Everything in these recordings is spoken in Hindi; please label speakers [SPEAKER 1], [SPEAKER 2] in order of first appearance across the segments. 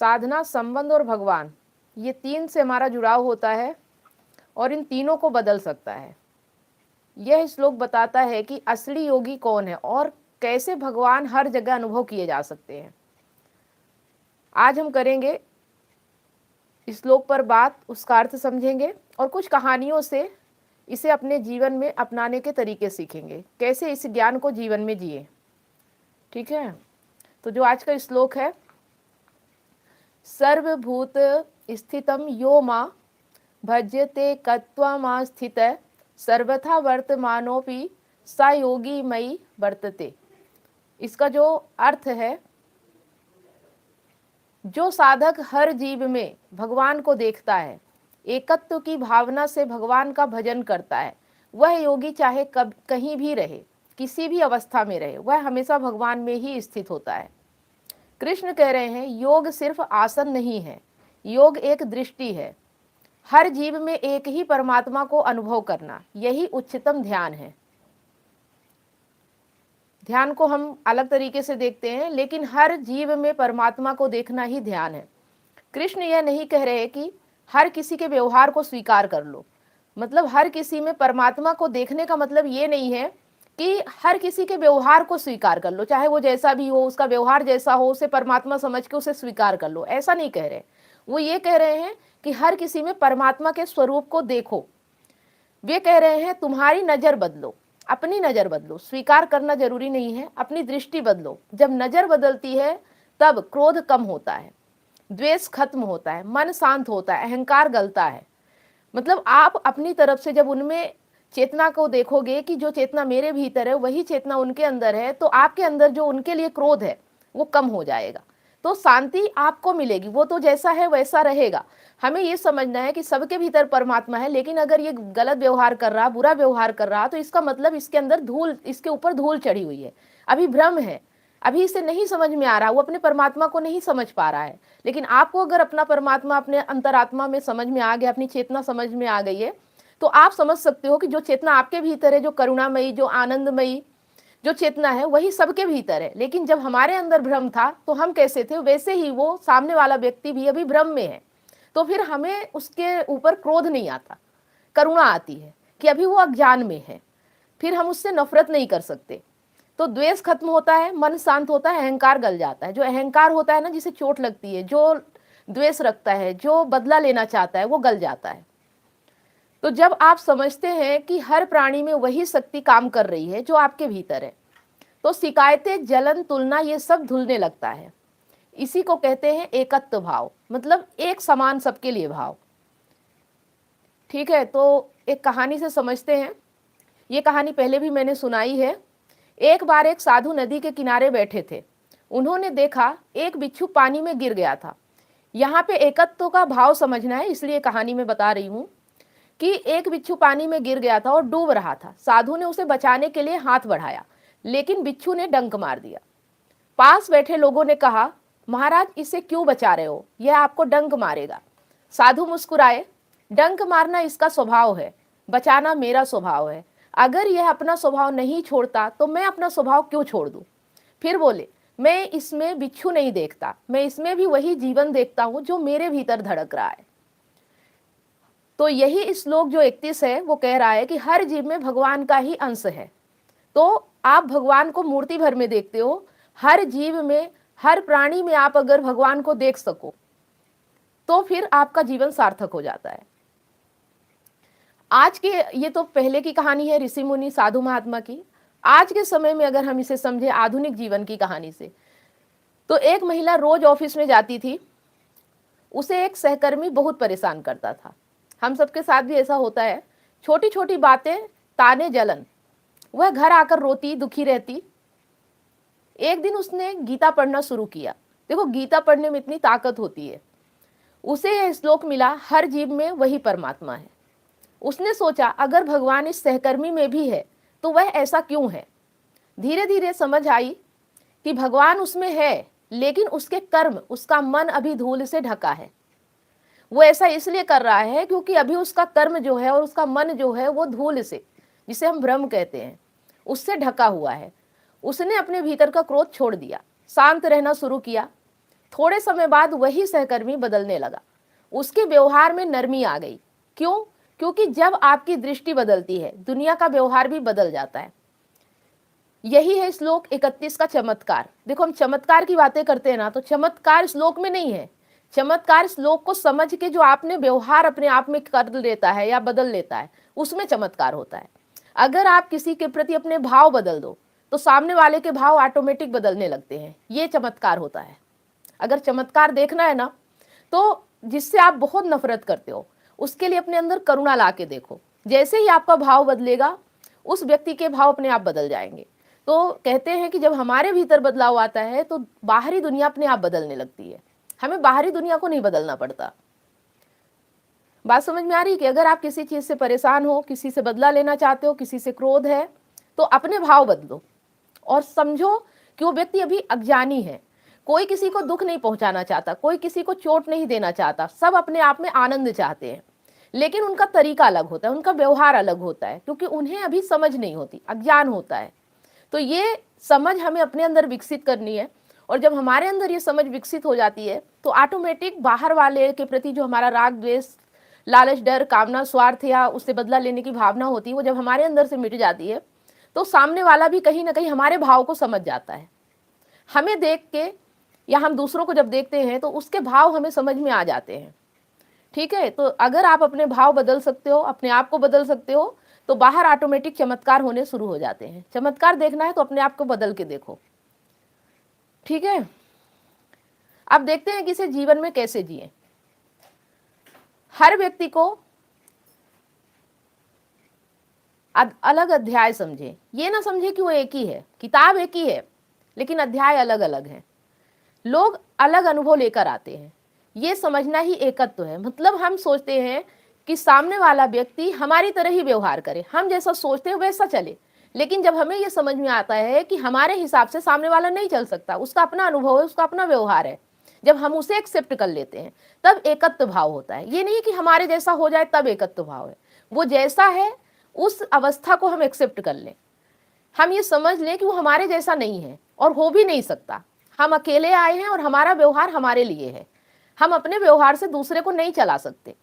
[SPEAKER 1] साधना, संबंध और भगवान, ये तीन से हमारा जुड़ाव होता है और इन तीनों को बदल सकता है। यह श्लोक बताता है कि असली योगी कौन है और कैसे भगवान हर जगह अनुभव किए जा सकते हैं। आज हम करेंगे इस श्लोक पर बात, उसका अर्थ समझेंगे और कुछ कहानियों से इसे अपने जीवन में अपनाने के तरीके सीखेंगे, कैसे इस ज्ञान को जीवन में जिए। ठीक है, तो जो आज का श्लोक है, सर्वभूत स्थितम यो मां भज्यते कत्वमा स्थित सर्वथा वर्तमानोपि सा योगी मयि वर्तते। इसका जो अर्थ है, जो साधक हर जीव में भगवान को देखता है, एकत्व की भावना से भगवान का भजन करता है, वह योगी चाहे कब कहीं भी रहे, किसी भी अवस्था में रहे, वह हमेशा भगवान में ही स्थित होता है। कृष्ण कह रहे हैं, योग सिर्फ आसन नहीं है, योग एक दृष्टि है। हर जीव में एक ही परमात्मा को अनुभव करना, यही उच्चतम ध्यान है। ध्यान को हम अलग तरीके से देखते हैं, लेकिन हर जीव में परमात्मा को देखना ही ध्यान है। कृष्ण यह नहीं कह रहे कि हर किसी के व्यवहार को स्वीकार कर लो, मतलब हर किसी में परमात्मा को देखने का मतलब ये नहीं है कि हर किसी के व्यवहार को स्वीकार कर लो, चाहे वो जैसा भी हो, उसका व्यवहार जैसा हो, उसे परमात्मा समझ के उसे स्वीकार कर लो, ऐसा नहीं कह रहे। वो ये कह रहे हैं कि हर किसी में परमात्मा के स्वरूप को देखो। वे कह रहे हैं, तुम्हारी नज़र बदलो, अपनी नज़र बदलो। स्वीकार करना जरूरी नहीं है, अपनी दृष्टि बदलो। जब नज़र बदलती है तब क्रोध कम होता है, द्वेष खत्म होता है, मन शांत होता है, अहंकार गलता है। मतलब आप अपनी तरफ से जब उनमें चेतना को देखोगे कि जो चेतना मेरे भीतर है वही चेतना उनके अंदर है, तो आपके अंदर जो उनके लिए क्रोध है वो कम हो जाएगा, तो शांति आपको मिलेगी। वो तो जैसा है वैसा रहेगा। हमें ये समझना है कि सबके भीतर परमात्मा है, लेकिन अगर ये गलत व्यवहार कर रहा, बुरा व्यवहार कर रहा, तो इसका मतलब इसके अंदर धूल, इसके ऊपर धूल चढ़ी हुई है, अभी भ्रम है, अभी इसे नहीं समझ में आ रहा, वो अपने परमात्मा को नहीं समझ पा रहा है। लेकिन आपको अगर अपना परमात्मा अपने अंतरात्मा में समझ में आ गया, अपनी चेतना समझ में आ गई है, तो आप समझ सकते हो कि जो चेतना आपके भीतर है, जो करुणामयी, जो आनंदमयी जो चेतना है, वही सबके भीतर है। लेकिन जब हमारे अंदर भ्रम था तो हम कैसे थे, वैसे ही वो सामने वाला व्यक्ति भी अभी भ्रम में है। तो फिर हमें उसके ऊपर क्रोध नहीं आता, करुणा आती है कि अभी वो अज्ञान में है, फिर हम उससे नफरत नहीं कर सकते। तो द्वेष खत्म होता है, मन शांत होता है, अहंकार गल जाता है। जो अहंकार होता है ना, जिसे चोट लगती है, जो द्वेष रखता है, जो बदला लेना चाहता है, वो गल जाता है। तो जब आप समझते हैं कि हर प्राणी में वही शक्ति काम कर रही है जो आपके भीतर है, तो शिकायतें, जलन, तुलना, ये सब धुलने लगता है। इसी को कहते हैं एकत्व भाव, मतलब एक समान सबके लिए भाव। ठीक है, तो एक कहानी से समझते हैं। ये कहानी पहले भी मैंने सुनाई है। एक बार एक साधु नदी के किनारे बैठे थे। उन्होंने देखा एक बिच्छू पानी में गिर गया था। यहाँ पे एकत्व का भाव समझना है, इसलिए कहानी में बता रही हूँ कि एक बिच्छू पानी में गिर गया था और डूब रहा था। साधु ने उसे बचाने के लिए हाथ बढ़ाया, लेकिन बिच्छू ने डंक मार दिया। पास बैठे लोगों ने कहा, महाराज इसे क्यों बचा रहे हो, यह आपको डंक मारेगा। साधु मुस्कुराए, डंक मारना इसका स्वभाव है, बचाना मेरा स्वभाव है। अगर यह अपना स्वभाव नहीं छोड़ता तो मैं अपना स्वभाव क्यों छोड़ दूं। फिर बोले, मैं इसमें बिच्छू नहीं देखता, मैं इसमें भी वही जीवन देखता हूं जो मेरे भीतर धड़क रहा है। तो यही श्लोक जो 31 है वो कह रहा है कि हर जीव में भगवान का ही अंश है। तो आप भगवान को मूर्ति भर में देखते हो, हर जीव में, हर प्राणी में आप अगर भगवान को देख सको तो फिर आपका जीवन सार्थक हो जाता है। आज के, ये तो पहले की कहानी है ऋषि मुनि साधु महात्मा की। आज के समय में अगर हम इसे समझे आधुनिक जीवन की कहानी से, तो एक महिला रोज ऑफिस में जाती थी। उसे एक सहकर्मी बहुत परेशान करता था। हम सबके साथ भी ऐसा होता है, छोटी छोटी बातें, ताने, जलन। वह घर आकर रोती, दुखी रहती। एक दिन उसने गीता पढ़ना शुरू किया। देखो, गीता पढ़ने में इतनी ताकत होती है। उसे यह श्लोक मिला, हर जीव में वही परमात्मा है। उसने सोचा, अगर भगवान इस सहकर्मी में भी है तो वह ऐसा क्यों है। धीरे धीरे समझ आई कि भगवान उसमें है, लेकिन उसके कर्म, उसका मन अभी धूल से ढका है। वो ऐसा इसलिए कर रहा है क्योंकि अभी उसका कर्म जो है और उसका मन जो है वो धूल से, जिसे हम भ्रम कहते हैं, उससे ढका हुआ है। उसने अपने भीतर का क्रोध छोड़ दिया, शांत रहना शुरू किया। थोड़े समय बाद वही सहकर्मी बदलने लगा, उसके व्यवहार में नरमी आ गई। क्यों? क्योंकि जब आपकी दृष्टि बदलती है, दुनिया का व्यवहार भी बदल जाता है। यही है श्लोक 31 का चमत्कार। देखो, हम चमत्कार की बातें करते हैं ना, तो चमत्कार श्लोक में नहीं है। चमत्कार श्लोक को समझ के जो आपने व्यवहार अपने आप में कर लेता है या बदल लेता है, उसमें चमत्कार होता है। अगर आप किसी के प्रति अपने भाव बदल दो, तो सामने वाले के भाव ऑटोमेटिक बदलने लगते हैं। ये चमत्कार होता है। अगर चमत्कार देखना है ना, तो जिससे आप बहुत नफरत करते हो, उसके लिए अपने अंदर करुणा ला के देखो। जैसे ही आपका भाव बदलेगा, उस व्यक्ति के भाव अपने आप बदल जाएंगे। तो कहते हैं कि जब हमारे भीतर बदलाव आता है, तो बाहरी दुनिया अपने आप बदलने लगती है। हमें बाहरी दुनिया को नहीं बदलना पड़ता। बात समझ में आ रही है कि अगर आप किसी चीज से परेशान हो, किसी से बदला लेना चाहते हो, किसी से क्रोध है, तो अपने भाव बदलो और समझो कि वो व्यक्ति अभी अज्ञानी है। कोई किसी को दुख नहीं पहुंचाना चाहता, कोई किसी को चोट नहीं देना चाहता, सब अपने आप में आनंद चाहते हैं। लेकिन उनका तरीका अलग होता है, उनका व्यवहार अलग होता है, क्योंकि उन्हें अभी समझ नहीं होती, अज्ञान होता है। तो ये समझ हमें अपने अंदर विकसित करनी है। और जब हमारे अंदर ये समझ विकसित हो जाती है, तो ऑटोमेटिक बाहर वाले के प्रति जो हमारा राग, द्वेष, लालच, डर, कामना, स्वार्थ या उससे बदला लेने की भावना होती है, वो जब हमारे अंदर से मिट जाती है, तो सामने वाला भी कहीं ना कहीं हमारे भाव को समझ जाता है। हमें देख के या हम दूसरों को जब देखते हैं, तो उसके भाव हमें समझ में आ जाते हैं। ठीक है? तो अगर आप अपने भाव बदल सकते हो, अपने आप को बदल सकते हो, तो बाहर ऑटोमेटिक चमत्कार होने शुरू हो जाते हैं। चमत्कार देखना है तो अपने आप को बदल के देखो। ठीक है? अब देखते हैं कि इसे जीवन में कैसे जिए। हर व्यक्ति को अलग अध्याय समझे। ये ना समझे कि वो एक ही है, किताब एक ही है, लेकिन अध्याय अलग अलग हैं। लोग अलग अनुभव लेकर आते हैं। ये समझना ही एकत्व है। मतलब हम सोचते हैं कि सामने वाला व्यक्ति हमारी तरह ही व्यवहार करे, हम जैसा सोचते हैं वैसा चले। लेकिन जब हमें ये समझ में आता है कि हमारे हिसाब से सामने वाला नहीं चल सकता, उसका अपना अनुभव है, उसका अपना व्यवहार है, जब हम उसे एक्सेप्ट कर लेते हैं, तब एकत्व भाव होता है। ये नहीं कि हमारे जैसा हो जाए तब एकत्व भाव है। वो जैसा है उस अवस्था को हम एक्सेप्ट कर लें। हम ये समझ लें कि वो हमारे जैसा नहीं है और हो भी नहीं सकता। हम अकेले आए हैं और हमारा व्यवहार हमारे लिए है। हम अपने व्यवहार से दूसरे को नहीं चला सकते,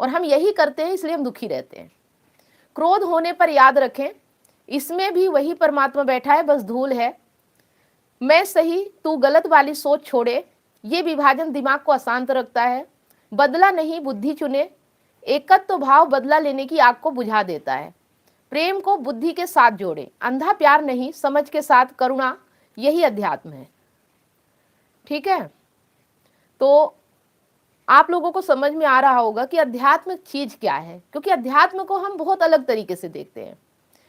[SPEAKER 1] और हम यही करते हैं, इसलिए हम दुखी रहते हैं। क्रोध होने पर याद रखें, इसमें भी वही परमात्मा बैठा है, बस धूल है। मैं सही तू गलत वाली सोच छोड़े, ये विभाजन दिमाग को अशांत रखता है। बदला नहीं बुद्धि चुने, एकत्व भाव बदला लेने की आग को बुझा देता है। प्रेम को बुद्धि के साथ जोड़े, अंधा प्यार नहीं, समझ के साथ करुणा, यही अध्यात्म है। ठीक है? तो आप लोगों को समझ में आ रहा होगा कि अध्यात्म चीज क्या है, क्योंकि अध्यात्म को हम बहुत अलग तरीके से देखते हैं।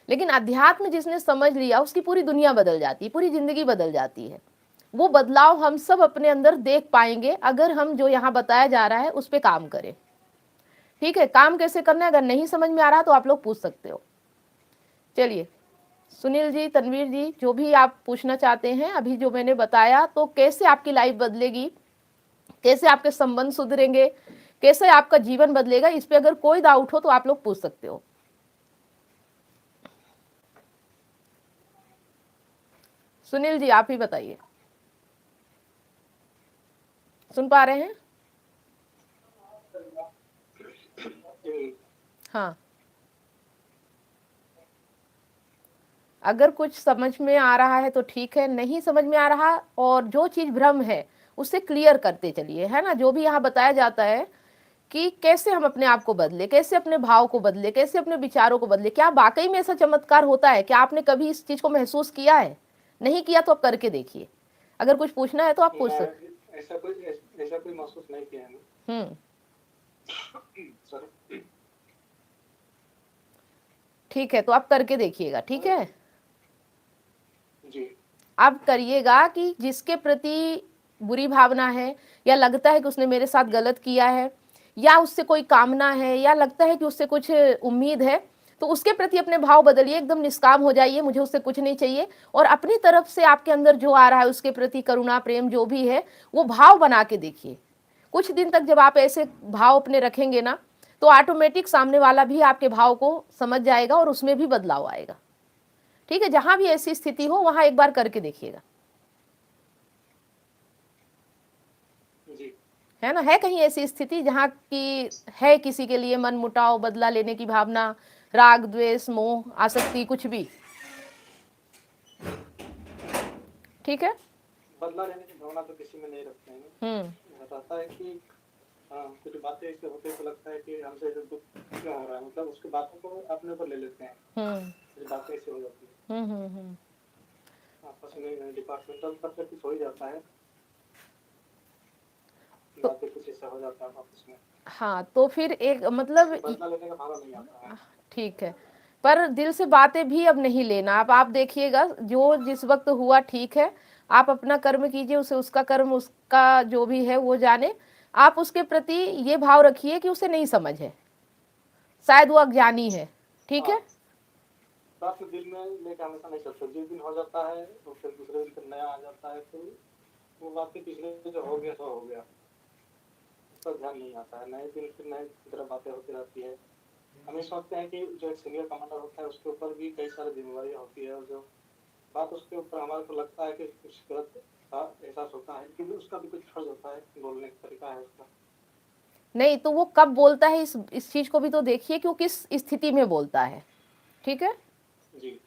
[SPEAKER 1] लेकिन अध्यात्म जिसने समझ लिया, उसकी पूरी दुनिया बदल जाती है, पूरी जिंदगी बदल जाती है। वो बदलाव हम सब अपने अंदर देख पाएंगे अगर हम जो यहाँ बताया जा रहा है उस पर काम करें। ठीक है? काम कैसे करना है, अगर नहीं समझ में आ रहा तो आप लोग पूछ सकते हो। चलिए, सुनील जी, तनवीर जी, जो भी आप पूछना चाहते हैं, अभी जो मैंने बताया, तो कैसे आपकी लाइफ बदलेगी, कैसे आपके संबंध सुधरेंगे, कैसे आपका जीवन बदलेगा, इस पे अगर कोई डाउट हो तो आप लोग पूछ सकते हो। सुनील जी, आप ही बताइए। सुन पा रहे हैं? हाँ, अगर कुछ समझ में आ रहा है तो ठीक है, नहीं समझ में आ रहा और जो चीज भ्रम है उसे क्लियर करते चलिए, है ना। जो भी यहाँ बताया जाता है कि कैसे हम अपने आप को बदले, कैसे अपने भाव को बदले, कैसे अपने विचारों को बदले। क्या वाकई में ऐसा चमत्कार होता है? क्या आपने कभी इस चीज को महसूस किया है? नहीं किया तो आप करके देखिए। अगर कुछ पूछना है तो आप पूछ सकते।
[SPEAKER 2] ऐसा कोई महसूस नहीं किया है। सॉरी।
[SPEAKER 1] ठीक है, तो आप करके देखिएगा। ठीक है
[SPEAKER 2] जी।
[SPEAKER 1] आप करिएगा कि जिसके प्रति बुरी भावना है, या लगता है कि उसने मेरे साथ गलत किया है, या उससे कोई कामना है, या लगता है कि उससे कुछ उम्मीद है, तो उसके प्रति अपने भाव बदलिए, एकदम निष्काम हो जाइए, मुझे उससे कुछ नहीं चाहिए। और अपनी तरफ से आपके अंदर जो आ रहा है उसके प्रति करुणा, प्रेम जो भी है, वो भाव बना के देखिए। कुछ दिन तक जब आप ऐसे भाव अपने रखेंगे ना, तो ऑटोमेटिक सामने वाला भी आपके भाव को समझ जाएगा और उसमें भी बदलाव आएगा। ठीक है? जहां भी ऐसी स्थिति हो वहां एक बार करके देखिएगा। है ना? है कहीं ऐसी स्थिति जहाँ की है किसी के लिए मन मुटाव, बदला लेने की भावना, राग, द्वेष, मोह, आसक्ति, कुछ भी? ठीक है।
[SPEAKER 2] बदला लेने की भावना तो किसी में नहीं रखते हैं। रहता है कि हाँ, कुछ बातें ऐसे होते तो लगता है कि हमसे जो दुख क्यों हो रहा है, मतलब उसकी बातों को अपने ऊपर ले लेते हैं। कुछ बातें ऐसी हो जाती है, आपस में डिपार्टमेंटल स्तर पे कुछ हो ही जाता है, बातें कुछ ऐसा हो जाता है आपस में।
[SPEAKER 1] हाँ, तो फिर एक मतलब
[SPEAKER 2] बदला लेने का भाव नहीं आता है।
[SPEAKER 1] ठीक है, पर दिल से बातें भी अब नहीं लेना। आप देखिएगा, जो जिस वक्त हुआ ठीक है, आप अपना कर्म कीजिए, उसे उसका कर्म, उसका जो भी है वो जाने। आप उसके प्रति ये भाव रखिए कि उसे नहीं समझ है, शायद वो अज्ञानी है। ठीक है।
[SPEAKER 2] बात दिल में लेके हमेशा नहीं चलता, जिस दिन हो जाता है तो फिर दूसरे दिन फिर नया आ जाता है, तो वो बातें पिछले जो हो गया सो हो गया, उस पर ध्यान नहीं आता है। नए दिन फिर नए तरह बातें होती रहती है। हम ये सोचते हैं कि जो एक सीनियर कमांडर होता है उसके ऊपर भी कई सारी जिम्मेदारियां होती है, और जो बात उसके ऊपर हमारे को लगता है कि कुछ गलत एहसास होता है, क्योंकि उसका भी कुछ फर्ज होता है, बोलने का तरीका है उसका।
[SPEAKER 1] नहीं तो वो कब बोलता है, इस चीज को भी तो देखिए कि वो किस स्थिति में बोलता है। ठीक है।
[SPEAKER 2] जी।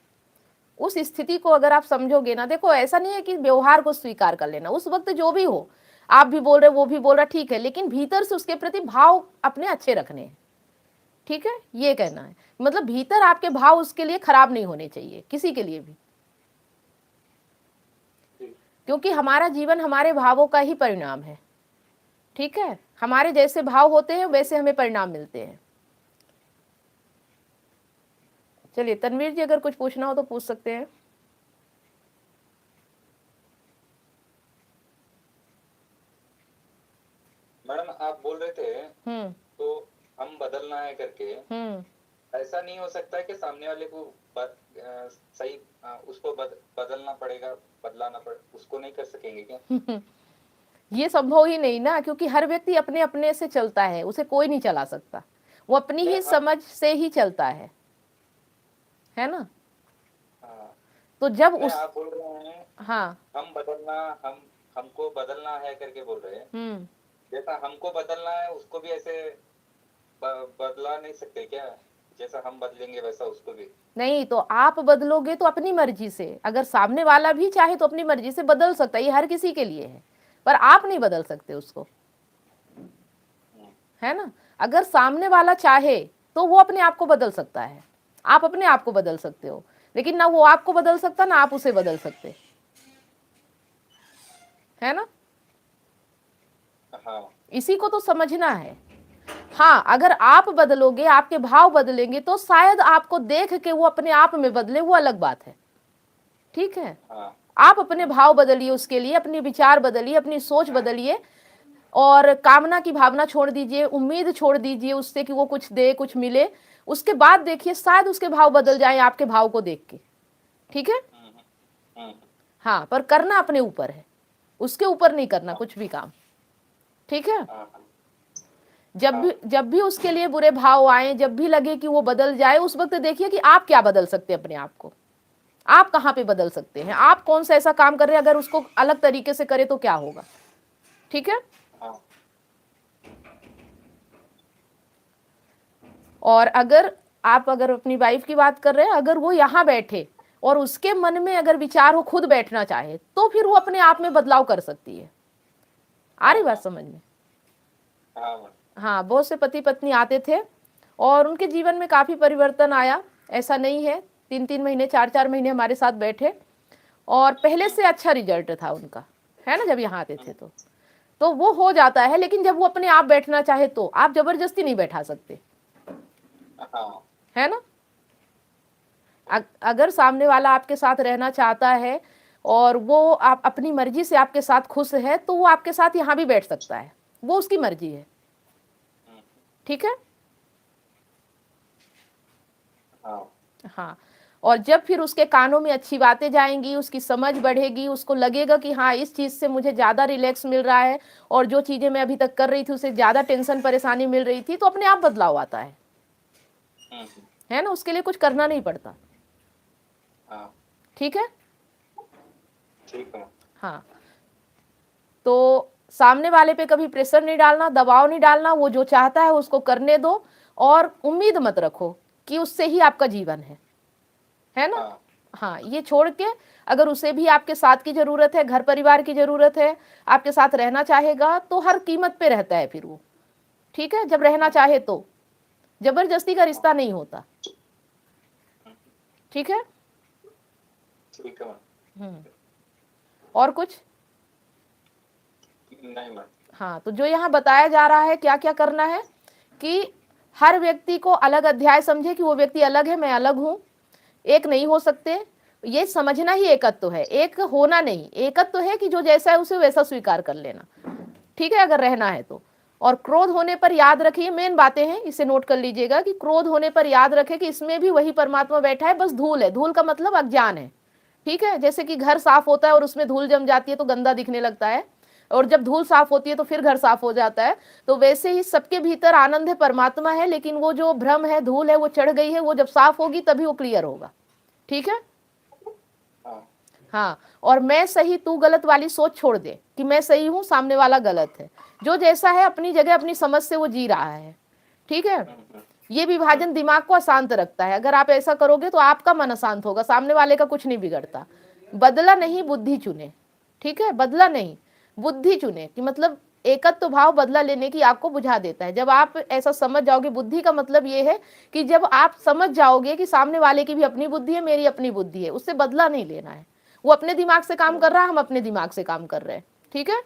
[SPEAKER 1] उस स्थिति को अगर आप समझोगे ना, देखो ऐसा नहीं है कि व्यवहार को स्वीकार कर लेना, उस वक्त जो भी हो, आप भी बोल रहे वो भी बोल रहा, ठीक है, लेकिन भीतर से उसके प्रति भाव अपने अच्छे रखने हैं। ठीक है, ये कहना है, मतलब भीतर आपके भाव उसके लिए खराब नहीं होने चाहिए, किसी के लिए भी। क्योंकि हमारा जीवन हमारे भावों का ही परिणाम है। ठीक है, हमारे जैसे भाव होते हैं वैसे हमें परिणाम मिलते हैं। चलिए तनवीर जी, अगर कुछ पूछना हो तो पूछ सकते हैं।
[SPEAKER 3] मैडम आप बोल रहे थे तो हम बदलना है करके, ऐसा नहीं हो सकता है कि सामने वाले को सही उसको बदलना पड़ेगा, उसको नहीं कर सकेंगे क्या?
[SPEAKER 1] ये संभव ही नहीं ना, क्योंकि हर व्यक्ति अपने अपने से चलता है, उसे कोई नहीं चला सकता, वो अपनी ही समझ से ही चलता है ना? तो जब उस
[SPEAKER 3] आप बोल रहे हैं
[SPEAKER 1] हाँ,
[SPEAKER 3] हमको बदलना है करके बोल रहे हैं, जैसा हमको बदलना है उसको भी ऐसे बदला नहीं सकते क्या? जैसा हम बदलेंगे वैसा उसको भी
[SPEAKER 1] नहीं, तो आप बदलोगे तो अपनी मर्जी से, अगर सामने वाला भी चाहे तो अपनी मर्जी से बदल सकता है, ये हर किसी के लिए है, पर आप नहीं बदल सकते उसको, है ना? अगर सामने वाला चाहे तो वो अपने आप को बदल सकता है, आप अपने आप को बदल सकते हो, लेकिन ना वो आपको बदल सकता ना आप उसे बदल सकते, है ना?
[SPEAKER 3] हाँ,
[SPEAKER 1] इसी को तो समझना है। हाँ, अगर आप बदलोगे, आपके भाव बदलेंगे, तो शायद आपको देख के वो अपने आप में बदले, वो अलग बात है। ठीक है।
[SPEAKER 3] हाँ,
[SPEAKER 1] आप अपने भाव बदलिए, उसके लिए अपने विचार बदलिए, अपनी सोच बदलिए, और कामना की भावना छोड़ दीजिए, उम्मीद छोड़ दीजिए उससे कि वो कुछ दे, कुछ मिले। उसके बाद देखिए शायद उसके भाव बदल जाए आपके भाव को देख के। ठीक है। हाँ, पर करना अपने ऊपर है, उसके ऊपर नहीं करना कुछ भी काम। ठीक है। जब भी उसके लिए बुरे भाव आए, जब भी लगे कि वो बदल जाए, उस वक्त देखिए कि आप क्या बदल सकते हैं अपने आप को, आप कहाँ पे बदल सकते हैं, आप कौन सा ऐसा काम कर रहे हैं, अगर उसको अलग तरीके से करे तो क्या होगा। ठीक है। और अगर आप अपनी वाइफ की बात कर रहे हैं, अगर वो यहाँ बैठे और उसके मन में अगर विचार हो खुद बैठना चाहे, तो फिर वो अपने आप में बदलाव कर सकती है। आ रही बात समझ में? हाँ, बहुत से पति पत्नी आते थे और उनके जीवन में काफी परिवर्तन आया, ऐसा नहीं है, 3-3 महीने 4-4 महीने हमारे साथ बैठे और पहले से अच्छा रिजल्ट था उनका, है ना, जब यहाँ आते थे तो वो हो जाता है। लेकिन जब वो अपने आप बैठना चाहे तो आप जबरदस्ती नहीं बैठा सकते, है ना? अगर सामने वाला आपके साथ रहना चाहता है और वो आप अपनी मर्जी से आपके साथ खुश है, तो वो आपके साथ यहाँ भी बैठ सकता है, वो उसकी मर्जी है। ठीक है। हाँ, और जब फिर उसके कानों में अच्छी बातें जाएंगी, उसकी समझ बढ़ेगी, उसको लगेगा कि हाँ, इस चीज़ से मुझे ज़्यादा रिलैक्स मिल रहा है, और जो चीज़ें मैं अभी तक कर रही थी उससे ज़्यादा टेंशन परेशानी मिल रही थी, तो अपने आप बदलाव आता है ना, उसके लिए कुछ करना नहीं पड़ता। ठीक है।
[SPEAKER 3] ठीक है।
[SPEAKER 1] हाँ, तो सामने वाले पे कभी प्रेशर नहीं डालना, दबाव नहीं डालना, वो जो चाहता है उसको करने दो, और उम्मीद मत रखो कि उससे ही आपका जीवन है ना। हाँ, ये छोड़ के अगर उसे भी आपके साथ की जरूरत है, घर परिवार की जरूरत है, आपके साथ रहना चाहेगा, तो हर कीमत पे रहता है फिर वो, ठीक है, जब रहना चाहे तो, जबरदस्ती का रिश्ता नहीं होता, ठीक है।
[SPEAKER 3] ठीक है।
[SPEAKER 1] और कुछ
[SPEAKER 3] नहीं मैम।
[SPEAKER 1] हाँ, तो जो यहाँ बताया जा रहा है क्या क्या करना है, कि हर व्यक्ति को अलग अध्याय समझे कि वो व्यक्ति अलग है, मैं अलग हूँ, एक नहीं हो सकते, ये समझना ही एकत्व है, एक होना नहीं। एकत्व है कि जो जैसा है उसे वैसा स्वीकार कर लेना, ठीक है, अगर रहना है तो। और क्रोध होने पर याद रखिए, मेन बातें हैं, इसे नोट कर लीजिएगा कि क्रोध होने पर याद रखे कि इसमें भी वही परमात्मा बैठा है, बस धूल है। धूल का मतलब अज्ञान है, ठीक है। जैसे कि घर साफ होता है और उसमें धूल जम जाती है तो गंदा दिखने लगता है, और जब धूल साफ होती है तो फिर घर साफ हो जाता है। तो वैसे ही सबके भीतर आनंद है, परमात्मा है, लेकिन वो जो भ्रम है, धूल है, वो चढ़ गई है, वो जब साफ होगी तभी वो क्लियर होगा, ठीक है। हाँ, और मैं सही तू गलत वाली सोच छोड़ दे कि मैं सही हूँ सामने वाला गलत है। जो जैसा है अपनी जगह अपनी समझ से वो जी रहा है, ठीक है। ये विभाजन दिमाग को अशांत रखता है। अगर आप ऐसा करोगे तो आपका मन अशांत होगा, सामने वाले का कुछ नहीं बिगड़ता। बदला नहीं, बुद्धि चुने, ठीक है, बदला नहीं, बुद्धि चुने, कि मतलब एकत्व भाव बदला लेने की आपको बुझा देता है। जब आप ऐसा समझ जाओगे, बुद्धि का मतलब ये है कि जब आप समझ जाओगे कि सामने वाले की भी अपनी बुद्धि है, मेरी अपनी बुद्धि है, उससे बदला नहीं लेना है। वो अपने दिमाग से काम कर रहा है, हम अपने दिमाग से काम कर रहे हैं, ठीक है।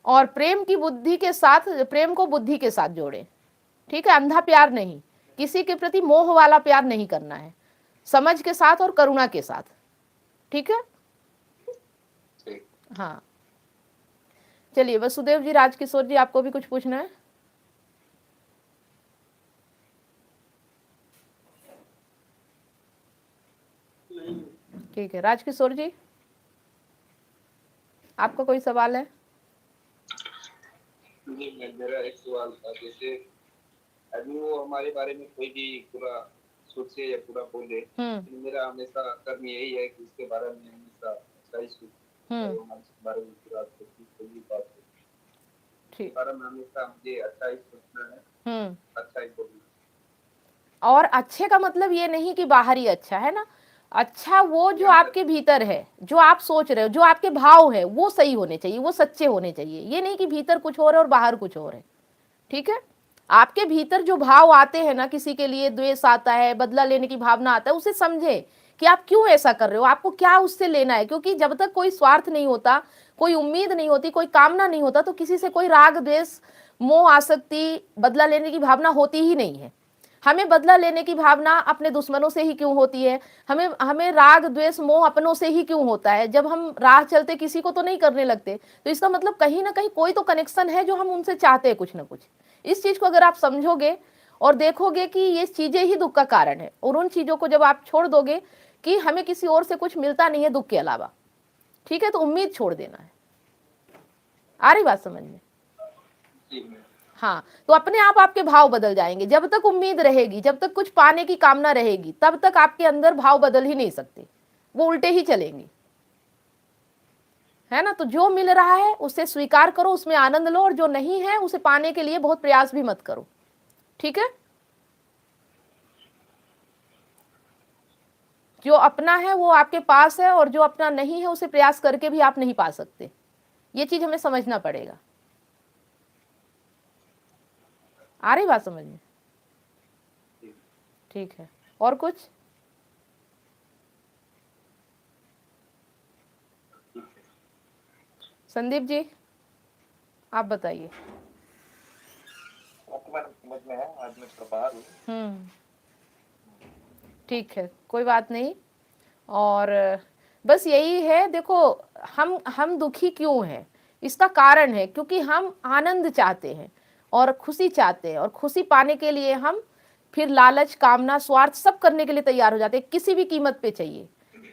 [SPEAKER 1] और प्रेम की बुद्धि के साथ, प्रेम को बुद्धि के साथ जोड़े, ठीक है। अंधा प्यार नहीं, किसी के प्रति मोह वाला प्यार नहीं करना है, समझ के साथ और करुणा के साथ, ठीक है। हाँ, चलिए वसुदेव जी, राजकिशोर जी, आपको भी कुछ पूछना है? ठीक है, राजकिशोर जी, आपका कोई सवाल है?
[SPEAKER 4] जी, मेरा एक सवाल था, जैसे अभी वो हमारे बारे में कोई भी पूरा सोचे या पूरा बोले, मेरा हमेशा कर्म यही है कि उसके बारे में हमेशा अच्छा ही सोचूं, हमारे बारे में पूरा कोई भी बात ठीक, बारे में हमेशा मुझे अच्छा ही सोचना है, अच्छा ही बोलना।
[SPEAKER 1] और अच्छे का मतलब ये नहीं कि बाहर ही अच्छा है ना, अच्छा वो जो आपके भीतर है, जो आप सोच रहे हो, जो आपके भाव है, वो सही होने चाहिए, वो सच्चे होने चाहिए। ये नहीं कि भीतर कुछ और है और बाहर कुछ और है, ठीक है। आपके भीतर जो भाव आते हैं ना, किसी के लिए द्वेष आता है, बदला लेने की भावना आता है, उसे समझे कि आप क्यों ऐसा कर रहे हो, आपको क्या उससे लेना है। क्योंकि जब तक कोई स्वार्थ नहीं होता, कोई उम्मीद नहीं होती, कोई कामना नहीं होता, तो किसी से कोई राग द्वेष मोह आसक्ति बदला लेने की भावना होती ही नहीं है। हमें बदला लेने की भावना अपने दुश्मनों से ही क्यों होती है, हमें राग द्वेष मोह अपनों से ही क्यों होता है? जब हम राह चलते किसी को तो नहीं करने लगते, तो इसका मतलब कहीं ना कहीं कोई तो कनेक्शन है जो हम उनसे चाहते हैं कुछ ना कुछ। इस चीज को अगर आप समझोगे और देखोगे कि ये चीजें ही दुख का कारण है, और उन चीजों को जब आप छोड़ दोगे कि हमें किसी और से कुछ मिलता नहीं है दुख के अलावा, ठीक है, तो उम्मीद छोड़ देना है। आ रही बात समझ में? हाँ, तो अपने आप आपके भाव बदल जाएंगे। जब तक उम्मीद रहेगी, जब तक कुछ पाने की कामना रहेगी, तब तक आपके अंदर भाव बदल ही नहीं सकते, वो उल्टे ही चलेंगे, है ना। तो जो मिल रहा है उसे स्वीकार करो, उसमें आनंद लो, और जो नहीं है उसे पाने के लिए बहुत प्रयास भी मत करो, ठीक है। जो अपना है वो आपके पास है, और जो अपना नहीं है उसे प्रयास करके भी आप नहीं पा सकते। ये चीज हमें समझना पड़ेगा। आ रही बात समझ में? ठीक है, और कुछ? संदीप जी, आप बताइए।
[SPEAKER 3] समझ में है, आज मैं प्रभार हूँ।
[SPEAKER 1] ठीक है, कोई बात नहीं। और बस यही है, देखो हम दुखी क्यों हैं, इसका कारण है क्योंकि हम आनंद चाहते हैं और खुशी चाहते हैं, और खुशी पाने के लिए हम फिर लालच, कामना, स्वार्थ सब करने के लिए तैयार हो जाते हैं। किसी भी कीमत पे चाहिए,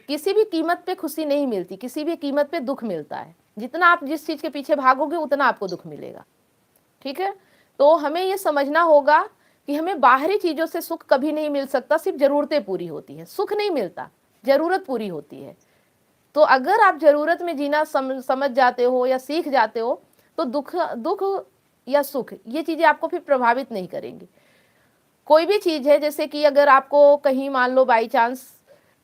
[SPEAKER 1] किसी भी कीमत पे खुशी नहीं मिलती, किसी भी कीमत पे दुख मिलता है। जितना आप जिस चीज के पीछे भागोगे उतना आपको दुख मिलेगा, ठीक है। तो हमें ये समझना होगा कि हमें बाहरी चीजों से सुख कभी नहीं मिल सकता, सिर्फ जरूरतें पूरी होती है। सुख नहीं मिलता, जरूरत पूरी होती है। तो अगर आप जरूरत में जीना समझ जाते हो या सीख जाते हो तो दुख या सुख ये चीजें आपको फिर प्रभावित नहीं करेंगी। कोई भी चीज है, जैसे कि अगर आपको कहीं मान लो बाई चांस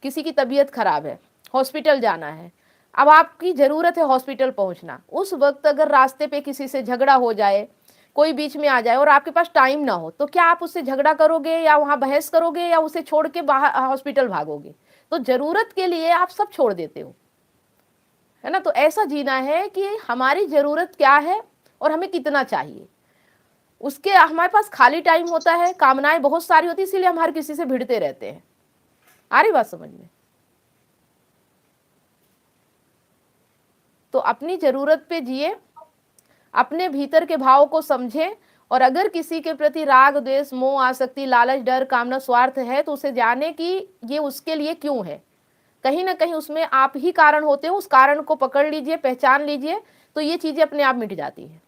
[SPEAKER 1] किसी की तबीयत खराब है, हॉस्पिटल जाना है, अब आपकी जरूरत है हॉस्पिटल पहुंचना, उस वक्त अगर रास्ते पे किसी से झगड़ा हो जाए, कोई बीच में आ जाए और आपके पास टाइम ना हो, तो क्या आप उससे झगड़ा करोगे या वहां बहस करोगे या उसे छोड़ के बाहर हॉस्पिटल भागोगे? तो जरूरत के लिए आप सब छोड़ देते हो, है ना। तो ऐसा जीना है कि हमारी जरूरत क्या है और हमें कितना चाहिए, उसके हमारे पास खाली टाइम होता है, कामनाएं बहुत सारी होती है, इसीलिए हम हर किसी से भिड़ते रहते हैं। आ रही बात समझ में? तो अपनी जरूरत पे जिए, अपने भीतर के भाव को समझे, और अगर किसी के प्रति राग द्वेष मोह आसक्ति लालच डर कामना स्वार्थ है तो उसे जाने कि ये उसके लिए क्यों है, कहीं ना कहीं उसमें आप ही कारण होते हो, उस कारण को पकड़ लीजिए, पहचान लीजिए, तो ये चीजें अपने आप मिट जाती है।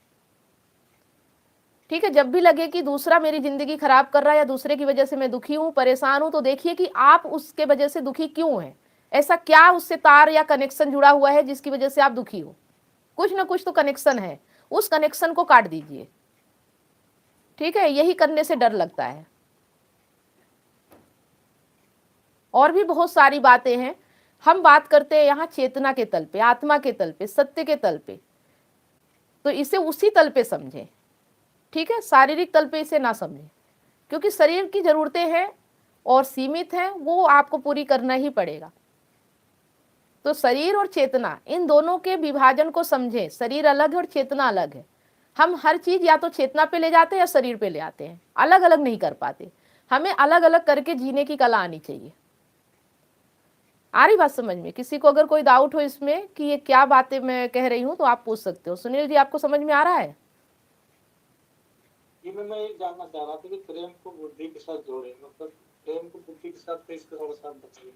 [SPEAKER 1] ठीक है, जब भी लगे कि दूसरा मेरी जिंदगी खराब कर रहा है या दूसरे की वजह से मैं दुखी हूं परेशान हूं, तो देखिए कि आप उसके वजह से दुखी क्यों है, ऐसा क्या उससे तार या कनेक्शन जुड़ा हुआ है जिसकी वजह से आप दुखी हो। कुछ ना कुछ तो कनेक्शन है, उस कनेक्शन को काट दीजिए। ठीक है, यही करने से डर लगता है। और भी बहुत सारी बातें हैं, हम बात करते हैं यहाँ चेतना के तल पे, आत्मा के तल पे, सत्य के तल पे, तो इसे उसी तल पे समझें। ठीक है, शारीरिक तल पे इसे ना समझें, क्योंकि शरीर की जरूरतें हैं और सीमित हैं, वो आपको पूरी करना ही पड़ेगा। तो शरीर और चेतना इन दोनों के विभाजन को समझें, शरीर अलग है और चेतना अलग है। हम हर चीज या तो चेतना पे ले जाते हैं या शरीर पे ले आते हैं, अलग अलग नहीं कर पाते। हमें अलग अलग करके जीने की कला आनी चाहिए। आ रही बात समझ में? किसी को अगर कोई डाउट हो इसमें कि ये क्या बातें मैं कह रही हूँ तो आप पूछ सकते हो। सुनील जी, आपको समझ में आ रहा है?
[SPEAKER 2] ये मैं ये जानना चाह रहा था कि प्रेम को बुद्धि के साथ जोड़े, मतलब प्रेम को बुद्धि के साथ तो इसके थोड़ा सा बताइए।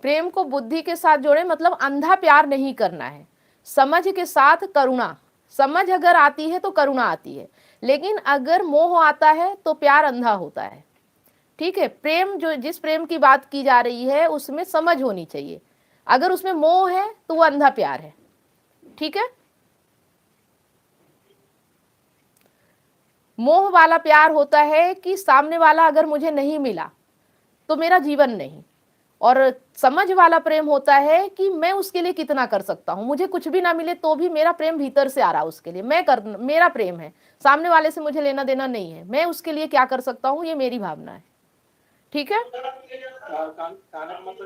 [SPEAKER 1] प्रेम को बुद्धि के साथ जोड़े मतलब अंधा प्यार नहीं करना है, समझ के साथ करुणा। समझ अगर आती है तो करुणा आती है, लेकिन अगर मोह आता है तो प्यार अंधा होता है। ठीक है, प्रेम जो जिस प्रेम की बात की जा रही है उसमें समझ होनी चाहिए, अगर उसमें मोह है तो वो अंधा प्यार है। ठीक है, मोह वाला प्यार होता है कि सामने वाला अगर मुझे नहीं मिला तो मेरा जीवन नहीं, और समझ वाला प्रेम होता है कि मैं उसके लिए कितना कर सकता हूं, मुझे कुछ भी ना मिले तो भी मेरा प्रेम भीतर से आ रहा है उसके लिए, मेरा प्रेम है, सामने वाले से मुझे लेना देना नहीं है, मैं उसके लिए क्या कर सकता हूं, ये मेरी भावना है। ठीक है,
[SPEAKER 2] मतलब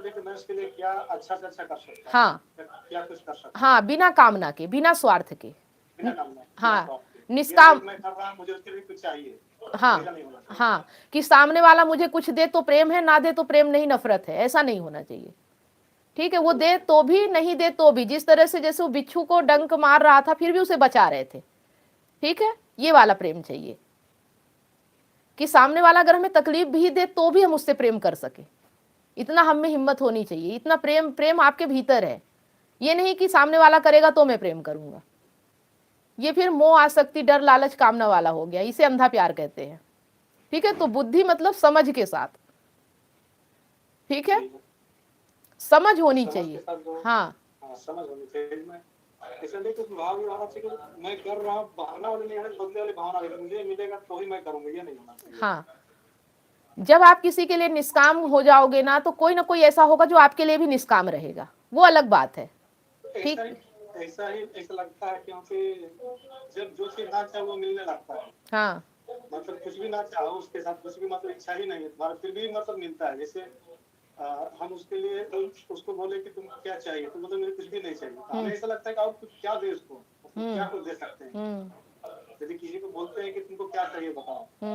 [SPEAKER 2] है कि मैं उसके लिए क्या अच्छा से अच्छा कर सकता हूं,
[SPEAKER 1] हाँ
[SPEAKER 2] क्या कुछ कर सकता
[SPEAKER 1] हाँ, बिना कामना के, बिना स्वार्थ के,
[SPEAKER 2] बिना कामना के,
[SPEAKER 1] हाँ निष्काम,
[SPEAKER 2] मैं कर रहा हूं, मुझे उसके लिए कुछ चाहिए,
[SPEAKER 1] हाँ हाँ, कि सामने वाला मुझे कुछ दे तो प्रेम है, ना दे तो प्रेम नहीं नफरत है, ऐसा नहीं होना चाहिए। ठीक है, वो दे तो भी नहीं दे तो भी, जिस तरह से जैसे वो बिच्छू को डंक मार रहा था फिर भी उसे बचा रहे थे। ठीक है, ये वाला प्रेम चाहिए कि सामने वाला अगर हमें तकलीफ भी दे तो भी हम उससे प्रेम कर सके, इतना हम में हिम्मत होनी चाहिए। इतना प्रेम आपके भीतर है, ये नहीं कि सामने वाला करेगा तो मैं प्रेम करूंगा, ये फिर मोह आसक्ति डर लालच कामना वाला हो गया, इसे अंधा प्यार कहते हैं। ठीक है, तो बुद्धि मतलब समझ के साथ। ठीक है, समझ होनी चाहिए, हाँ
[SPEAKER 2] समझ होनी चाहिए। मैं इसलिए कुछ भाव ये होना चाहिए कि मैं कर रहा हूँ, भावना वाली नहीं है, बदले वाली भावना है, मुझे मिलेगा तो ही मैं करूंगा, ये नहीं होना चाहिए।
[SPEAKER 1] हाँ, जब आप किसी के लिए निष्काम हो जाओगे ना तो कोई ना कोई ऐसा होगा जो आपके लिए भी निष्काम रहेगा, वो अलग बात है। ठीक,
[SPEAKER 2] ऐसा लगता है क्योंकि जब जो चीज ना चाहे वो मिलने लगता है।
[SPEAKER 1] हाँ,
[SPEAKER 2] मतलब कुछ भी ना चाहो उसके साथ, कुछ भी मतलब इच्छा ही नहीं है तुम्हारा, फिर भी मतलब मिलता है। जैसे हम उसके लिए उसको बोले कि तुमको क्या चाहिए, तो मतलब मुझे कुछ भी नहीं चाहिए, हमें ऐसा लगता है कि आप कुछ क्या दे उसको, क्या कुछ दे सकते हैं। यदि किसी को बोलते हैं कि तुमको क्या चाहिए बताओ, तो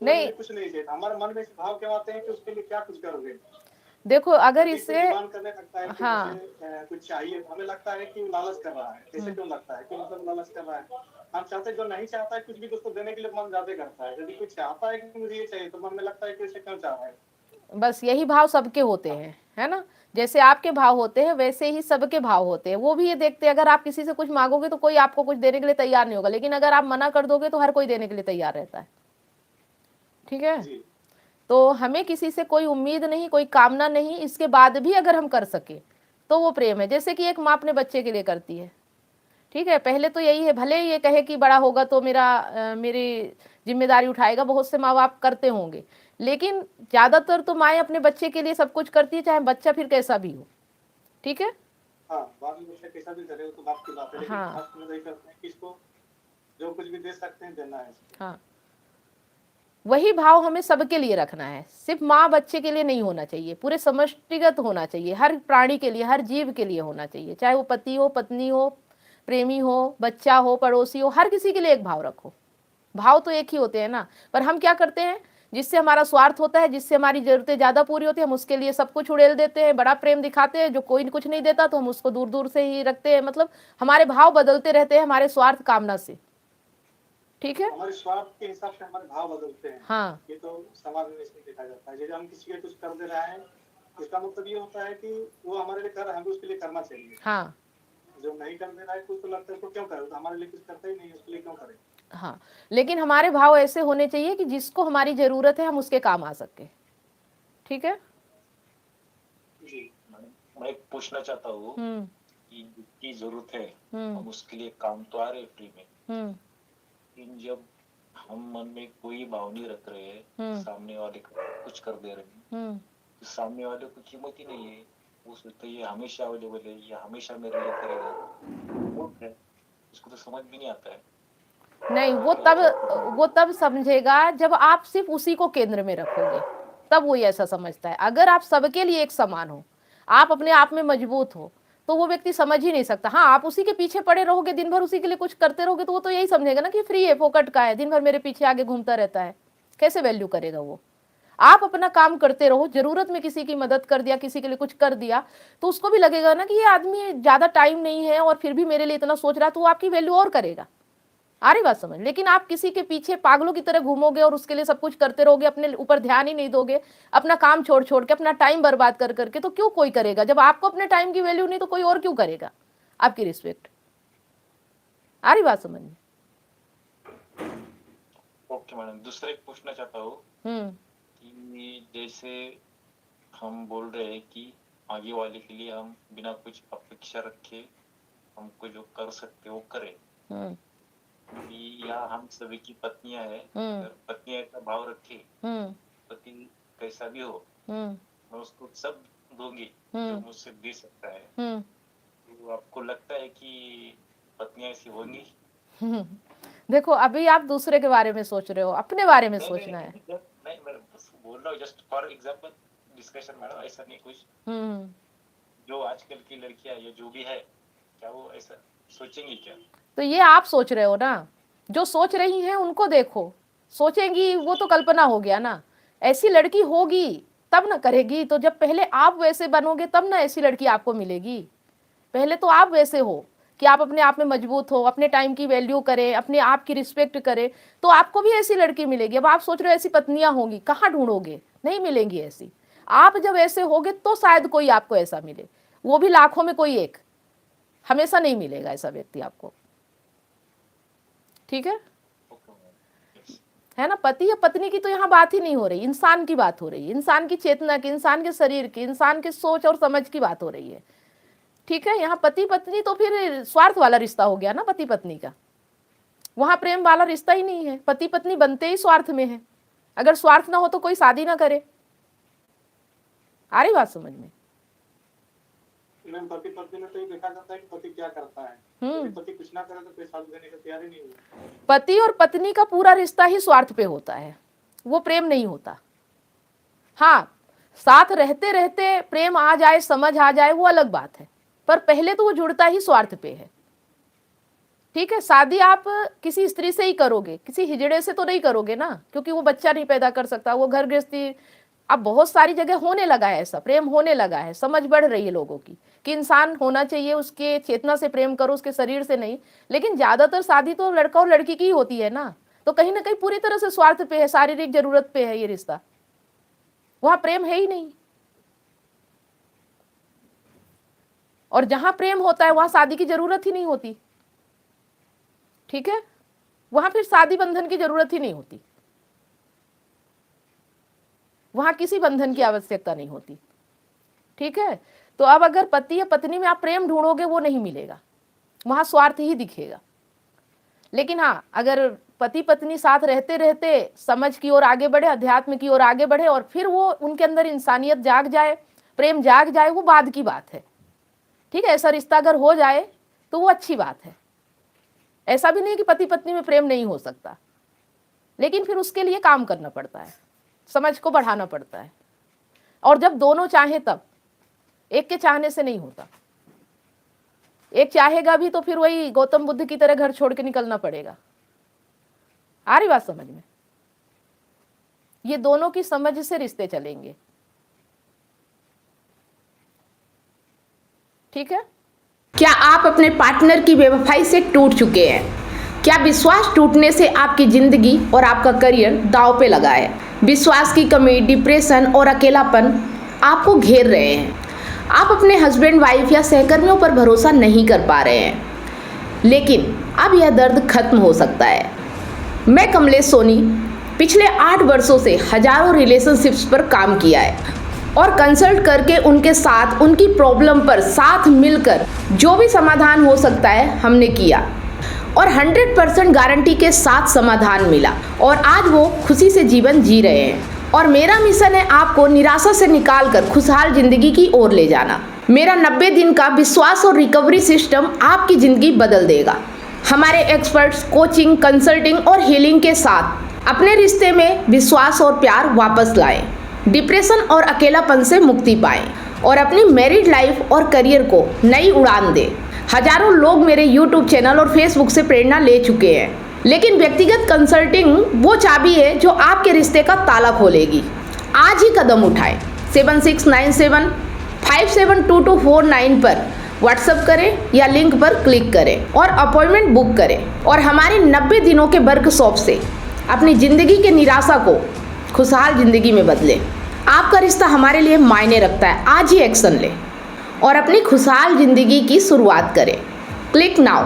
[SPEAKER 1] नहीं
[SPEAKER 2] कुछ नहीं चाहिए, हमारे मन में भाव क्या आते हैं कि उसके लिए क्या कुछ करोगे।
[SPEAKER 1] देखो, अगर इससे
[SPEAKER 2] करने लगता है कि
[SPEAKER 1] हाँ
[SPEAKER 2] कुछ चाहिए, हमें लगता है कि लालच कर रहा है। कैसे क्यों लगता है कि मतलब लालच कर रहा है, हम चाहते जो नहीं चाहता है कुछ भी उसको देने के लिए मन ज्यादा करता है। यदि कुछ चाहता है कि मुझे ये चाहिए तो मन में लगता है कि इसे क्यों चाह रहा है।
[SPEAKER 1] बस यही भाव सबके होते हैं, है ना। जैसे आपके भाव होते हैं वैसे ही सबके भाव होते हैं। वो भी ये देखते हैं अगर आप किसी से कुछ मांगोगे तो कोई आपको कुछ देने के लिए तैयार नहीं होगा, लेकिन अगर आप मना कर दोगे तो हर कोई देने के लिए तैयार रहता है। ठीक है, तो हमें किसी से कोई उम्मीद नहीं, कोई कामना नहीं, इसके बाद भी अगर हम कर सके तो वो प्रेम है। जैसे कि एक माँ अपने बच्चे के लिए करती है, ठीक है, पहले तो यही है, भले ही ये कहे कि बड़ा होगा तो मेरी जिम्मेदारी उठाएगा, बहुत से माँ बाप करते होंगे, लेकिन ज्यादातर तो माएँ अपने बच्चे के लिए सब कुछ करती है, चाहे बच्चा फिर कैसा भी हो, ठीक है।
[SPEAKER 2] हाँ, बाद में बच्चा कैसा भी करे वो तो बाप की बात है, लेकिन
[SPEAKER 1] हाँ।
[SPEAKER 2] खास में वही करते हैं कि इसको जो कुछ भी दे सकते हैं देना है इसको।
[SPEAKER 1] हाँ, वही भाव हमें सबके लिए रखना है, सिर्फ माँ बच्चे के लिए नहीं होना चाहिए, पूरे समष्टिगत होना चाहिए, हर प्राणी के लिए, हर जीव के लिए होना चाहिए, चाहे वो पति हो, पत्नी हो, प्रेमी हो, बच्चा हो, पड़ोसी हो, हर किसी के लिए एक भाव रखो। भाव तो एक ही होते हैं ना, पर हम क्या करते हैं, जिससे हमारा स्वार्थ होता है, जिससे हमारी जरूरतें ज्यादा पूरी होती है, हम उसके लिए सब कुछ उड़ेल देते हैं, बड़ा प्रेम दिखाते हैं, जो कोई कुछ नहीं देता तो हम उसको दूर दूर से ही रखते हैं। मतलब हमारे भाव बदलते रहते हैं हमारे स्वार्थ कामना से, ठीक है।
[SPEAKER 2] हमारे स्वार्थ के हिसाब से हमारे भाव बदलते हैं।
[SPEAKER 1] हाँ,
[SPEAKER 2] ये तो समाज में इसमें देखा जाता है। जैसे हम किसी के कुछ कर दे रहे हैं, इसका मतलब ये होता है कि वो हमारे लिए कर रहा है, हमें उसके लिए करना चाहिए।
[SPEAKER 1] हाँ,
[SPEAKER 2] जो नहीं कर दे रहा है कुछ तो लगता है उसको क्यों करे, तो हमारे लिए कुछ करता ही नहीं है, उसके लिए क्यों करे।
[SPEAKER 1] हाँ, लेकिन हमारे भाव ऐसे होने चाहिए कि जिसको हमारी जरूरत है हम उसके काम आ सके, ठीक है।
[SPEAKER 2] जी,
[SPEAKER 5] मैं पूछना चाहता हूँ कि जिसकी जरूरत है हम उसके लिए काम तो आ रहे फ्री में, लेकिन जब हम मन में कोई भाव नहीं रख रहे हैं, सामने वाले कुछ कर दे रहे हैं, तो सामने वाले को कीमत ही नहीं है, वो सोचता है ये हमेशा अवेलेबल है, ये हमेशा मेरे लिए करेगा, वो है उसको तो समझ भी नहीं आता है।
[SPEAKER 1] नहीं, वो तब समझेगा जब आप सिर्फ उसी को केंद्र में रखोगे, तब वो ऐसा समझता है। अगर आप सबके लिए एक समान हो, आप अपने आप में मजबूत हो, तो वो व्यक्ति समझ ही नहीं सकता। हाँ, आप उसी के पीछे पड़े रहोगे, दिन भर उसी के लिए कुछ करते रहोगे, तो वो तो यही समझेगा ना कि फ्री है, फोकट का है, दिन भर मेरे पीछे आगे घूमता रहता है, कैसे वैल्यू करेगा वो। आप अपना काम करते रहो, जरूरत में किसी की मदद कर दिया, किसी के लिए कुछ कर दिया, तो उसको भी लगेगा ना कि ये आदमी ज्यादा टाइम नहीं है और फिर भी मेरे लिए इतना सोच रहा है, तो वो आपकी वैल्यू और करेगा। आ रही बात समझ। लेकिन आप किसी के पीछे पागलों की तरह घूमोगे और उसके लिए सब कुछ करते रहोगे, अपने ऊपर ध्यान ही नहीं दोगे, अपना काम छोड़ छोड़ के, अपना टाइम बर्बाद कर करके, तो क्यों कोई करेगा। जब आपको अपने टाइम की वैल्यू नहीं तो कोई और क्यों करेगा आपकी रिस्पेक्ट। आ रही बात समझ में।
[SPEAKER 5] ओके मैडम, दूसरा एक पूछना चाहता हूँ कि जैसे हम बोल रहे हैं कि आगे वाले के लिए हम बिना कुछ अपेक्षा रखे हमको जो कर सकते वो करें, या हम सभी की पत्नियां हैं, अगर पत्नियां का भाव रखे, पति कैसा भी हो मैं उसको सब दूंगी जो मुझसे दे सकता है, तो आपको लगता है कि पत्नियां ऐसी होंगी?
[SPEAKER 1] देखो, अभी आप दूसरे के बारे में सोच रहे हो, अपने बारे में सोचना है।
[SPEAKER 5] नहीं, मैं बस बोल रहा हूँ just for example discussion madam, ऐसा नहीं कुछ। जो आजकल की लड़कियां या जो भी है, क्या वो ऐसा सोचेंगी क्या?
[SPEAKER 1] तो ये आप सोच रहे हो ना, जो सोच रही हैं उनको देखो, सोचेंगी वो तो कल्पना हो गया ना। ऐसी लड़की होगी तब ना करेगी, तो जब पहले आप वैसे बनोगे तब ना ऐसी लड़की आपको मिलेगी। पहले तो आप वैसे हो कि आप अपने आप में मजबूत हो, अपने टाइम की वैल्यू करें, अपने आप की रिस्पेक्ट करें, तो आपको भी ऐसी लड़की मिलेगी। अब आप सोच रहे हो ऐसी पत्नियां होंगी, कहाँ ढूंढोगे, नहीं मिलेंगी ऐसी। आप जब ऐसे होगे तो शायद कोई आपको ऐसा मिले, वो भी लाखों में कोई एक, हमेशा नहीं मिलेगा ऐसा व्यक्ति आपको, ठीक है ना। पति या पत्नी की तो यहाँ बात ही नहीं हो रही, इंसान की बात हो रही है, इंसान की चेतना की, इंसान के शरीर की, इंसान के सोच और समझ की बात हो रही है, ठीक है। यहाँ पति पत्नी तो फिर स्वार्थ वाला रिश्ता हो गया ना पति पत्नी का, वहां प्रेम वाला रिश्ता ही नहीं है। पति पत्नी बनते ही स्वार्थ में है, अगर स्वार्थ ना हो तो कोई शादी ना करे। आ रही बात समझ में।
[SPEAKER 2] पति पत्नी में तो ये देखा जाता है कि पति क्या करता है, पति कुछ ना करे तो कोई साथ देने को तैयार ही नहीं है।
[SPEAKER 1] पति और पत्नी का पूरा रिश्ता ही स्वार्थ पे होता है, वो प्रेम नहीं होता। हाँ, साथ रहते रहते प्रेम आ जाए, समझ आ जाए, वो अलग बात है, पर पहले तो वो जुड़ता ही स्वार्थ पे है, ठीक है। शादी आप किसी स्त्री से ही करोगे, किसी हिजड़े से तो नहीं करोगे ना, क्योंकि वो बच्चा नहीं पैदा कर सकता, वो घर गृहस्थी। अब बहुत सारी जगह होने लगा है ऐसा, प्रेम होने लगा है, समझ बढ़ रही है लोगों की कि इंसान होना चाहिए, उसके चेतना से प्रेम करो, उसके शरीर से नहीं। लेकिन ज्यादातर शादी तो लड़का और लड़की की ही होती है ना, तो कहीं ना कहीं पूरी तरह से स्वार्थ पे है, शारीरिक जरूरत पे है ये रिश्ता, वहां प्रेम है ही नहीं। और जहां प्रेम होता है वहां शादी की जरूरत ही नहीं होती, ठीक है। वहां फिर शादी बंधन की जरूरत ही नहीं होती, वहां किसी बंधन की आवश्यकता नहीं होती, ठीक है। तो अब अगर पति या पत्नी में आप प्रेम ढूंढोगे वो नहीं मिलेगा, वहां स्वार्थ ही दिखेगा। लेकिन हाँ, अगर पति पत्नी साथ रहते रहते समझ की ओर आगे बढ़े, अध्यात्म की ओर आगे बढ़े और फिर वो उनके अंदर इंसानियत जाग जाए, प्रेम जाग जाए, वो बाद की बात है। ठीक है, ऐसा रिश्ता अगर हो जाए तो वो अच्छी बात है। ऐसा भी नहीं कि पति पत्नी में प्रेम नहीं हो सकता, लेकिन फिर उसके लिए काम करना पड़ता है, समझ को बढ़ाना पड़ता है। और जब दोनों चाहें तब, एक के चाहने से नहीं होता। एक चाहेगा भी तो फिर वही गौतम बुद्ध की तरह घर छोड़ के निकलना पड़ेगा। आ रही बात समझ में? ये दोनों की समझ से रिश्ते चलेंगे। ठीक है?
[SPEAKER 6] क्या आप अपने पार्टनर की बेवफाई से टूट चुके हैं? क्या विश्वास टूटने से आपकी जिंदगी और आपका करियर दांव पे लगा है? विश्वास की कमी, डिप्रेशन और अकेलापन आपको घेर रहे हैं। आप अपने हस्बैंड, वाइफ या सहकर्मियों पर भरोसा नहीं कर पा रहे हैं, लेकिन अब यह दर्द खत्म हो सकता है। मैं कमलेश सोनी पिछले 8 वर्षों से हजारों रिलेशनशिप्स पर काम किया है और कंसल्ट करके उनके साथ उनकी प्रॉब्लम पर साथ मिलकर जो भी समाधान हो सकता है हमने किया और 100% गारंटी के साथ समाधान मिला और आज वो खुशी से जीवन जी रहे हैं। और मेरा मिशन है आपको निराशा से निकालकर खुशहाल जिंदगी की ओर ले जाना। मेरा 90 दिन का विश्वास और रिकवरी सिस्टम आपकी जिंदगी बदल देगा। हमारे एक्सपर्ट्स कोचिंग, कंसल्टिंग और हीलिंग के साथ अपने रिश्ते में विश्वास और प्यार वापस लाएं, डिप्रेशन और अकेलापन से मुक्ति पाएं और अपनी मैरिड लाइफ और करियर को नई उड़ान दें। हजारों लोग मेरे YouTube चैनल और Facebook से प्रेरणा ले चुके हैं, लेकिन व्यक्तिगत कंसल्टिंग वो चाबी है जो आपके रिश्ते का ताला खोलेगी। आज ही कदम उठाएं। 7697572249 पर व्हाट्सएप करें या लिंक पर क्लिक करें और अपॉइंटमेंट बुक करें और हमारे 90 दिनों के वर्कशॉप से अपनी ज़िंदगी के निराशा को खुशहाल ज़िंदगी में बदलें। आपका रिश्ता हमारे लिए मायने रखता है। आज ही एक्शन लें और अपनी खुशहाल ज़िंदगी की शुरुआत करें। Click now.